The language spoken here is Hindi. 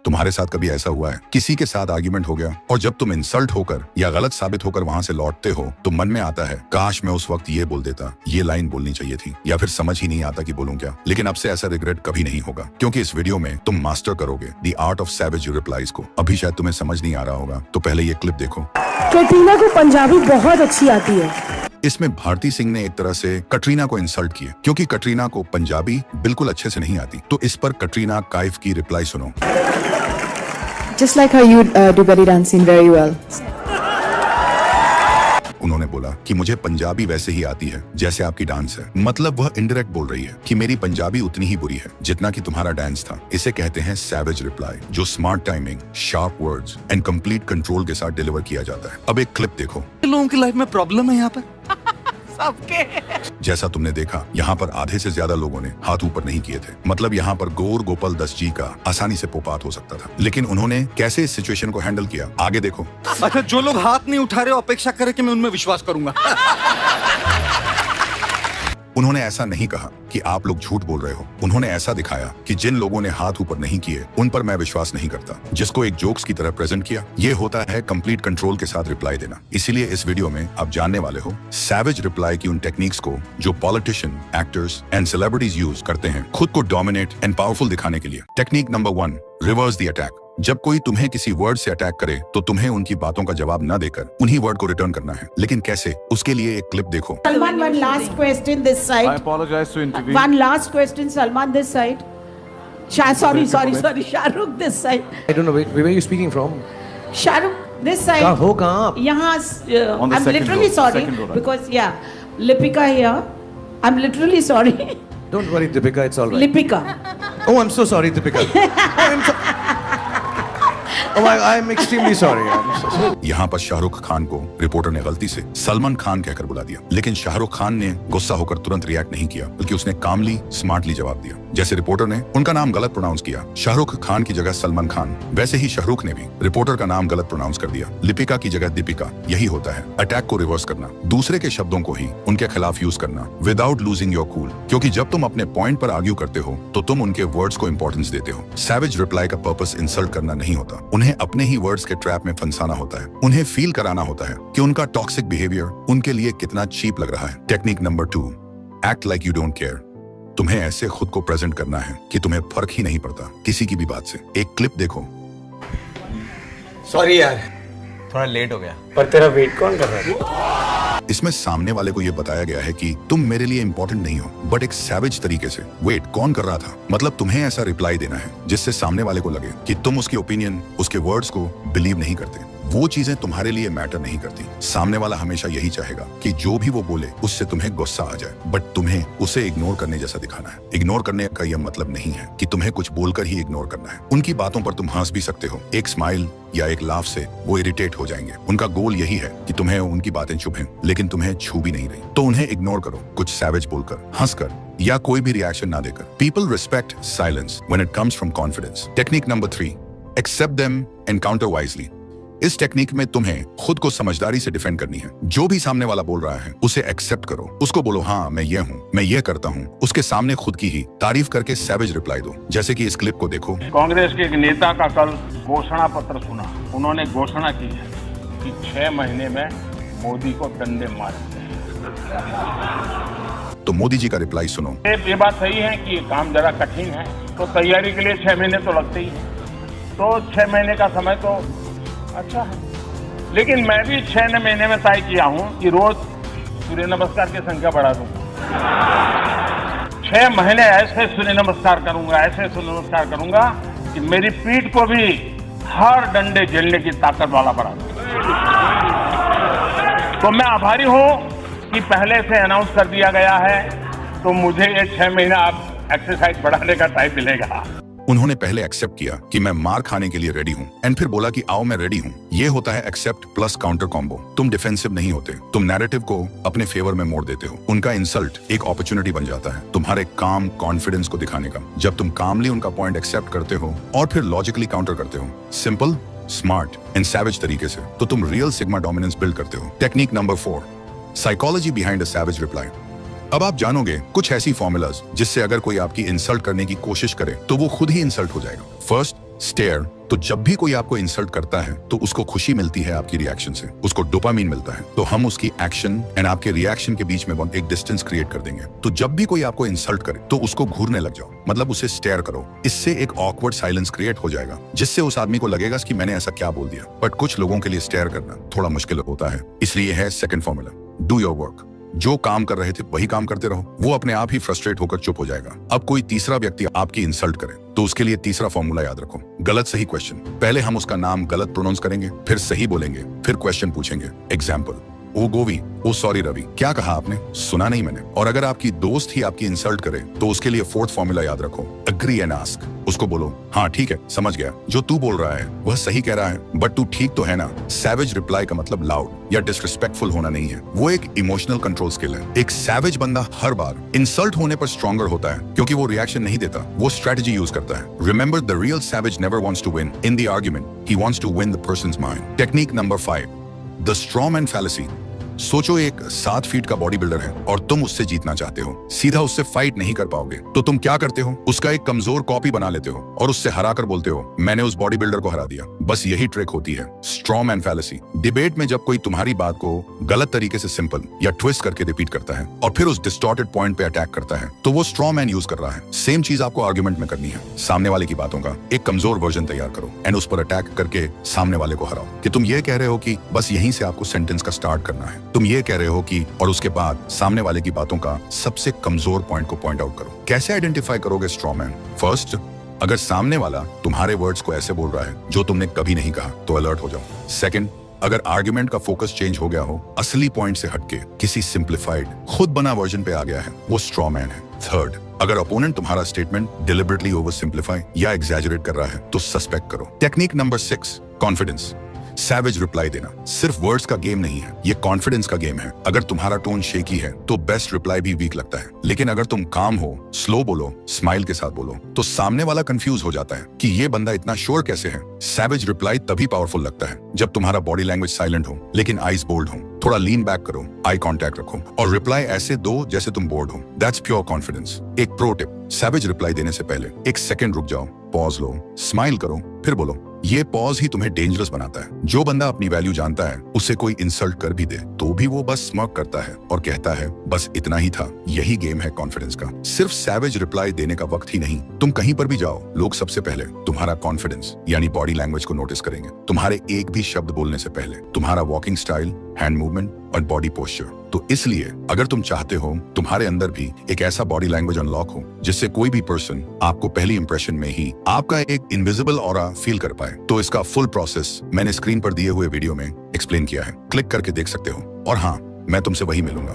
तुम्हारे साथ कभी ऐसा हुआ है किसी के साथ आर्ग्यूमेंट हो गया और जब तुम इंसल्ट होकर या गलत साबित होकर वहां से लौटते हो तो मन में आता है काश मैं उस वक्त ये बोल देता, ये लाइन बोलनी चाहिए थी, या फिर समझ ही नहीं आता कि बोलूं क्या। लेकिन अब से ऐसा रिग्रेट कभी नहीं होगा क्योंकि इस वीडियो में तुम मास्टर करोगे the art of savage replies को। अभी शायद तुम्हें समझ नहीं आ रहा होगा तो पहले ये क्लिप देखो। कैटरीना को पंजाबी बहुत अच्छी आती है। इसमें भारती सिंह ने एक तरह से कटरीना को इंसल्ट किया क्योंकि कटरीना को पंजाबी बिल्कुल अच्छे से नहीं आती। तो इस पर कटरीना काइफ की रिप्लाई सुनो। Just like how you do belly dancing very well. उन्होंने बोला कि मुझे पंजाबी वैसे ही आती है जैसे आपकी डांस है। मतलब वह इनडायरेक्ट बोल रही है कि मेरी पंजाबी उतनी ही बुरी है जितना कि तुम्हारा डांस था। इसे कहते हैं सैवेज रिप्लाई, जो smart timing, sharp words and complete control के साथ डिलीवर किया जाता है। अब एक क्लिप देखो। लोगों की लाइफ में प्रॉब्लम है यहाँ पे सबके। जैसा तुमने देखा यहाँ पर आधे से ज्यादा लोगों ने हाथ ऊपर नहीं किए थे। मतलब यहाँ पर गौर गोपाल दस जी का आसानी से पोपात हो सकता था, लेकिन उन्होंने कैसे इस सिचुएशन को हैंडल किया आगे देखो। अच्छा, जो लोग हाथ नहीं उठा रहे अपेक्षा करे कि मैं उनमें विश्वास करूंगा। उन्होंने ऐसा नहीं कहा कि आप लोग झूठ बोल रहे हो। उन्होंने ऐसा दिखाया कि जिन लोगों ने हाथ ऊपर नहीं किए उन पर मैं विश्वास नहीं करता, जिसको एक जोक्स की तरह प्रेजेंट किया। ये होता है कंप्लीट कंट्रोल के साथ रिप्लाई देना। इसीलिए इस वीडियो में आप जानने वाले हो सैवेज रिप्लाई की उन टेक्निक्स को जो politician, actors and celebrities use करते हैं खुद को डोमिनेट एंड पावरफुल दिखाने के लिए। Technique number 1, reverse the attack. जब कोई तुम्हें किसी वर्ड से अटैक करे तो तुम्हें उनकी बातों का जवाब न देकर उन्हीं वर्ड को रिटर्न करना है। लेकिन कैसे, उसके लिए एक क्लिप देखो। Salman, one last question this side. I apologize to intervene. One last question, Salman, this side. Sorry, Shahrukh, this side. I don't know, where are you speaking from? Shahrukh, this side. कहाँ? यहाँ, On the I'm second literally row, sorry second row, right. because Lipika here. I'm literally sorry. Don't worry, Deepika, it's all right. Lipika. Oh, I'm so sorry, Deepika. I'm extremely sorry. I'm so sorry. यहाँ पर शाहरुख खान को रिपोर्टर ने गलती से सलमान खान कहकर बुला दिया, लेकिन शाहरुख खान ने गुस्सा होकर तुरंत रिएक्ट नहीं किया, बल्कि उसने कामली स्मार्टली जवाब दिया। जैसे रिपोर्टर ने उनका नाम गलत प्रोनाउंस किया, शाहरुख खान की जगह सलमान खान, वैसे ही शाहरुख ने भी रिपोर्टर का नाम गलत प्रोनाउंस कर दिया, लिपिका की जगह दीपिका। यही होता है अटैक को रिवर्स करना, दूसरे के शब्दों को ही उनके खिलाफ यूज करना विदाउट लूजिंग योर कूल। क्योंकि जब तुम अपने पॉइंट पर आर्ग्यू करते हो तो तुम उनके वर्ड्स को इंपॉर्टेंस देते हो। सैवेज रिप्लाई का पर्पस इंसल्ट करना नहीं होता, उन्हें अपने ही वर्ड्स के ट्रैप में फंसाना होता है। उन्हें फील कराना होता है कि उनका टॉक्सिक बिहेवियर उनके लिए कितना चीप लग रहा है। Technique number 2, act like you don't care. तुम्हें ऐसे खुद को प्रेजेंट करना है कि तुम्हें फर्क ही नहीं पड़ता किसी की भी बात से। एक क्लिप देखो। सॉरी यार, थोड़ा लेट हो गया। पर तेरा वेट कौन कर रहा है? इसमें सामने वाले को यह बताया गया है कि तुम मेरे लिए इंपॉर्टेंट नहीं हो, बट एक सैवेज तरीके से। वेट कौन कर रहा था? मतलब तुम्हें ऐसा रिप्लाई देना है जिससे सामने वाले को लगे कि तुम उसकी ओपिनियन, उसके वर्ड्स को बिलीव नहीं करते। वो चीजें तुम्हारे लिए मैटर नहीं करती। सामने वाला हमेशा यही चाहेगा कि जो भी वो बोले उससे तुम्हें गुस्सा आ जाए, बट तुम्हें उसे इग्नोर करने जैसा दिखाना है। इग्नोर करने का यह मतलब नहीं है कि तुम्हें कुछ बोलकर ही इग्नोर करना है। उनकी बातों पर तुम हंस भी सकते हो, एक स्माइल या एक लाफ से वो इरिटेट हो जाएंगे। उनका गोल यही है कि तुम्हें उनकी बातें चुभें, लेकिन तुम्हें छू भी नहीं रही। तो उन्हें इग्नोर करो, कुछ सैवेज बोलकर, हंसकर या कोई भी रिएक्शन ना देकर। People respect silence when it comes from confidence. Technique number 3, except them and counter wisely. इस टेक्निक में तुम्हें खुद को समझदारी से डिफेंड करनी है। जो भी सामने वाला बोल रहा है उसे एक्सेप्ट करो, उसको बोलो हाँ मैं ये हूँ, मैं ये करता हूँ। उसके सामने खुद की ही तारीफ करके सैवेज रिप्लाई दो। जैसे कि इस क्लिप को देखो। कांग्रेस के एक नेता का कल घोषणा पत्र सुना। उन्होंने घोषणा की है कि 6 महीने में मोदी को डंडे मारते हैं। तो मोदी जी का रिप्लाई सुनो। ये बात सही है कि काम जरा कठिन है, तो तैयारी के लिए 6 महीने तो लगते ही है। तो 6 महीने का समय तो अच्छा है, लेकिन मैं भी 6 महीने में तय किया हूं कि रोज सूर्य नमस्कार की संख्या बढ़ा दूंगा। 6 महीने ऐसे सूर्य नमस्कार करूंगा, ऐसे सूर्य नमस्कार करूंगा कि मेरी पीठ को भी हर डंडे झेलने की ताकत वाला बना दूंगा। तो मैं आभारी हूं कि पहले से अनाउंस कर दिया गया है, तो मुझे ये 6 महीना आप एक्सरसाइज बढ़ाने का टाइम मिलेगा। उन्होंने पहले एक्सेप्ट किया कि मैं मार खाने के लिए रेडी हूँ, एंड फिर बोला कि आओ मैं रेडी हूँ। ये होता है एक्सेप्ट प्लस काउंटर कॉम्बो। तुम डिफेंसिव नहीं होते, तुम नैरेटिव को अपने फेवर में मोड़ देते हो। उनका इंसल्ट एक अपॉर्चुनिटी बन जाता है तुम्हारे काम कॉन्फिडेंस को दिखाने का। जब तुम कामली उनका पॉइंट एक्सेप्ट करते हो और फिर लॉजिकली काउंटर करते हो, सिंपल, स्मार्ट एंड सैवेज तरीके से, तो तुम रियल सिग्मा डोमिनेंस बिल्ड करते हो। Technique number 4, psychology behind a savage reply. अब आप जानोगे कुछ ऐसी फॉर्मूलाज जिससे अगर कोई आपकी इंसल्ट करने की कोशिश करे तो वो खुद ही इंसल्ट हो जाएगा। फर्स्ट, स्टेयर, तो जब भी कोई आपको इंसल्ट करता है तो उसको खुशी मिलती है आपकी रिएक्शन से, उसको डोपामीन मिलता है, तो हम उसकी एक्शन एंड आपके रिएक्शन के बीच में एक डिस्टेंस क्रिएट कर देंगे। तो जब भी कोई आपको इंसल्ट करे तो उसको घूरने लग जाओ, मतलब उसे स्टेयर करो। इससे एक ऑकवर्ड साइलेंस क्रिएट हो जाएगा जिससे उस आदमी को लगेगा कि मैंने ऐसा क्या बोल दिया। बट कुछ लोगों के लिए स्टेयर करना थोड़ा मुश्किल होता है, इसलिए है second formula, do your work. जो काम कर रहे थे वही काम करते रहो, वो अपने आप ही फ्रस्ट्रेट होकर चुप हो जाएगा। अब कोई तीसरा व्यक्ति आपकी इंसल्ट करे तो उसके लिए तीसरा फॉर्मूला याद रखो, गलत सही क्वेश्चन। पहले हम उसका नाम गलत प्रोनाउंस करेंगे, फिर सही बोलेंगे, फिर क्वेश्चन पूछेंगे। एग्जाम्पल, ओ गोवी, ओ सॉरी रवि, क्या कहा आपने? सुना नहीं मैंने। और अगर आपकी दोस्त ही आपकी इंसल्ट करे तो उसके लिए फोर्थ फॉर्मूला याद रखो, अग्री एंड आस्क। उसको बोलो, हाँ ठीक है, समझ गया, जो तू बोल रहा है वह सही कह रहा है, बट तू ठीक तो है ना। सैवेज रिप्लाई का मतलब लाउड या डिसरिस्पेक्टफुल होना नहीं है, वो एक इमोशनल कंट्रोल स्किल है। एक सैवेज बंदा हर बार इंसल्ट होने पर स्ट्रॉन्गर होता है क्योंकि वो रिएक्शन नहीं देता, वो स्ट्रेटजी यूज करता है। Remember, the real savage never wants to win in the argument, he wants to win the person's mind. Technique number 5, the strawman fallacy. सोचो एक 7 फीट का बॉडी बिल्डर है और तुम उससे जीतना चाहते हो, सीधा उससे फाइट नहीं कर पाओगे, तो तुम क्या करते हो? उसका एक कमजोर कॉपी बना लेते हो और उससे हराकर बोलते हो, मैंने उस बॉडी बिल्डर को हरा दिया। बस यही ट्रिक होती है, स्ट्रॉमैन फैलेसी। डिबेट में जब कोई तुम्हारी बात को गलत तरीके से सिंपल या ट्विस्ट करके रिपीट करता है और फिर उस डिस्टॉर्टेड पॉइंट पे अटैक करता है, तो वो स्ट्रॉमैन यूज कर रहा है। सेम चीज आपको आर्गुमेंट में करनी है। सामने वाले की बातों का एक कमजोर वर्जन तैयार करो एंड उस पर अटैक करके सामने वाले को हराओ कि तुम ये कह रहे हो कि बस यहीं से आपको सेंटेंस का स्टार्ट करना है, तुम ये कह रहे हो कि, और उसके बाद सामने वाले की बातों का सबसे कमजोर पॉइंट को पॉइंट आउट करो। कैसे आइडेंटिफाई करोगे स्ट्रॉमैन? फर्स्ट, अगर सामने वाला तुम्हारे वर्ड्स को ऐसे बोल रहा है जो तुमने कभी नहीं कहा तो अलर्ट हो जाओ। सेकंड, अगर आर्गुमेंट का फोकस चेंज हो गया हो, असली पॉइंट से हटके किसी सिंप्लीफाइड खुद बना वर्जन पे आ गया है, वो स्ट्रॉमैन है। थर्ड, अगर अपोनेंट तुम्हारा स्टेटमेंट डिलिबरेटली ओवर सिंप्लीफाई या एग्जैजरेट कर रहा है तो सस्पेक्ट करो। Technique number 6, confidence. Savage reply देना सिर्फ वर्ड्स का गेम नहीं है, ये कॉन्फिडेंस का गेम है। अगर तुम्हारा टोन शेकी है तो बेस्ट रिप्लाई भी वीक लगता है, लेकिन अगर तुम काम हो, स्लो बोलो, स्माइल के साथ बोलो, तो सामने वाला कंफ्यूज हो जाता है कि ये बंदा इतना श्योर कैसे है। सैवेज रिप्लाई तभी पावरफुल लगता है जब तुम्हारा बॉडी लैंग्वेज साइलेंट हो लेकिन आईज बोल्ड हो। थोड़ा लीन बैक करो, आई कांटेक्ट रखो और रिप्लाई ऐसे दो जैसे तुम बोर्ड हो। That's pure confidence. एक प्रो टिप, सैवेज रिप्लाई देने से पहले 1 सेकंड रुक जाओ, पॉज लो, स्माइल करो, फिर बोलो। ये पॉज ही तुम्हें डेंजरस बनाता है। जो बंदा अपनी वैल्यू जानता है, उसे कोई इंसल्ट कर भी दे तो भी वो बस स्मर्क करता है और कहता है बस इतना ही था। यही गेम है कॉन्फिडेंस का। सिर्फ सैवेज रिप्लाई देने का वक्त ही नहीं, तुम कहीं पर भी जाओ, लोग सबसे पहले तुम्हारा कॉन्फिडेंस यानी बॉडी लैंग्वेज को नोटिस करेंगे। तुम्हारे एक भी शब्द बोलने से पहले तुम्हारा वॉकिंग स्टाइल, हैंड मूवमेंट और बॉडी पोस्चर। तो इसलिए अगर तुम चाहते हो तुम्हारे अंदर भी एक ऐसा बॉडी लैंग्वेज अनलॉक हो जिससे कोई भी पर्सन आपको पहली इंप्रेशन में ही आपका एक इनविजिबल ऑरा फील कर पाए, तो इसका फुल प्रोसेस मैंने स्क्रीन पर दिए हुए वीडियो में एक्सप्लेन किया है, क्लिक करके देख सकते हो। और हाँ, मैं तुमसे वही मिलूंगा